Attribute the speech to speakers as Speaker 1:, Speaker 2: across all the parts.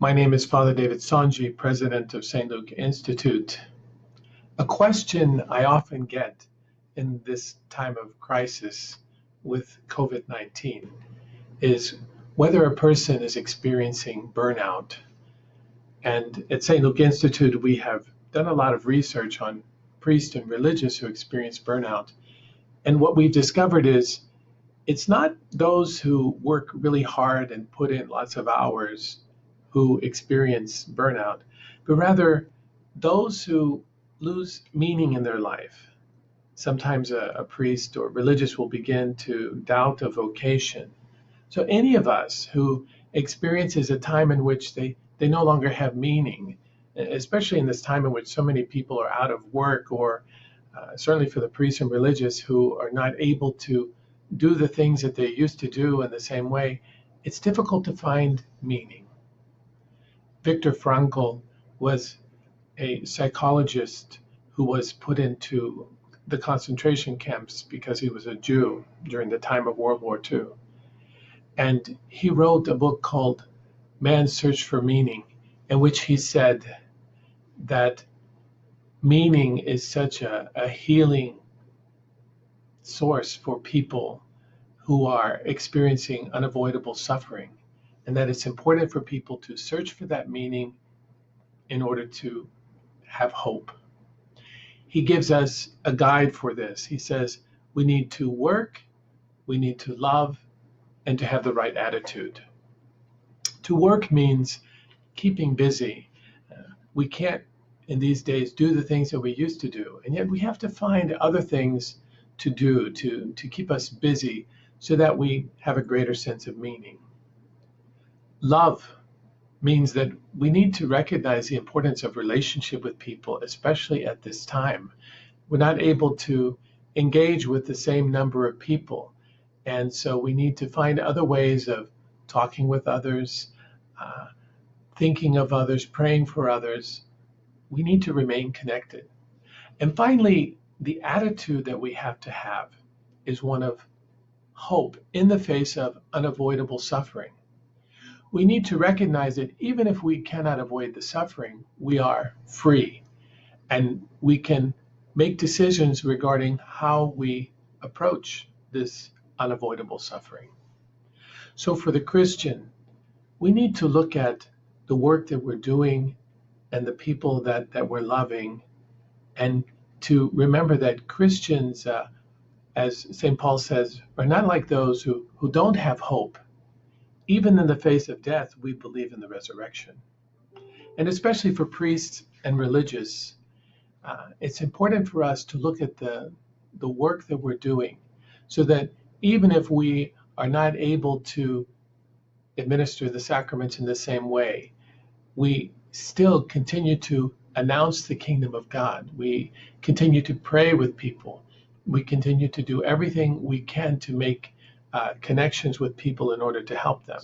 Speaker 1: My name is Father David Sanji, President of St. Luke Institute. A question I often get in this time of crisis with COVID-19 is whether a person is experiencing burnout. And at St. Luke Institute, we have done a lot of research on priests and religious who experience burnout. And what we've discovered is it's not those who work really hard and put in lots of hours who experience burnout, but rather those who lose meaning in their life. Sometimes a priest or religious will begin to doubt a vocation. So any of us who experiences a time in which they no longer have meaning, especially in this time in which so many people are out of work, or certainly for the priests and religious who are not able to do the things that they used to do in the same way, it's difficult to find meaning. Viktor Frankl was a psychologist who was put into the concentration camps because he was a Jew during the time of World War II. And he wrote a book called Man's Search for Meaning, in which he said that meaning is such a healing source for people who are experiencing unavoidable suffering, and that it's important for people to search for that meaning in order to have hope. He gives us a guide for this. He says we need to work, we need to love, and to have the right attitude. To work means keeping busy. We can't, in these days, do the things that we used to do, and yet we have to find other things to do to keep us busy so that we have a greater sense of meaning. Love means that we need to recognize the importance of relationship with people, especially at this time. We're not able to engage with the same number of people, and so we need to find other ways of talking with others, thinking of others, praying for others. We need to remain connected. And finally, the attitude that we have to have is one of hope in the face of unavoidable suffering. We need to recognize that even if we cannot avoid the suffering, we are free, and we can make decisions regarding how we approach this unavoidable suffering. So for the Christian, we need to look at the work that we're doing and the people that we're loving, and to remember that Christians, as St. Paul says, are not like those who don't have hope. Even in the face of death, we believe in the resurrection. And especially for priests and religious, it's important for us to look at the work that we're doing, so that even if we are not able to administer the sacraments in the same way, we still continue to announce the kingdom of God. We continue to pray with people. We continue to do everything we can to make connections with people in order to help them.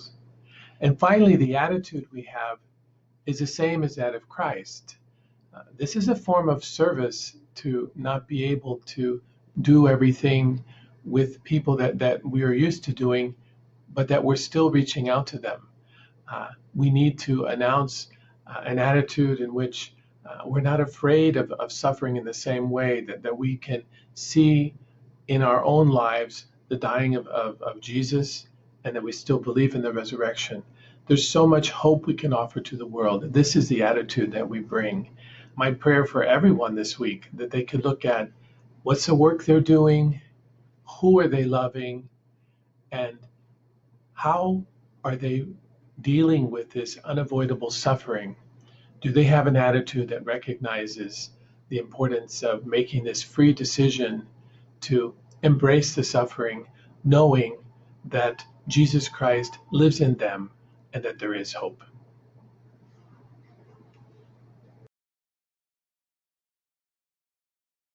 Speaker 1: And finally, the attitude we have is the same as that of Christ. This is a form of service to not be able to do everything with people that we are used to doing, but that we're still reaching out to them. We need to announce an attitude in which we're not afraid of suffering in the same way, that we can see in our own lives the dying of Jesus, and that we still believe in the resurrection. There's so much hope we can offer to the world. This is the attitude that we bring. My prayer for everyone this week, that they could look at what's the work they're doing, who are they loving, and how are they dealing with this unavoidable suffering. Do they have an attitude that recognizes the importance of making this free decision to embrace the suffering, knowing that Jesus Christ lives in them and that there is hope?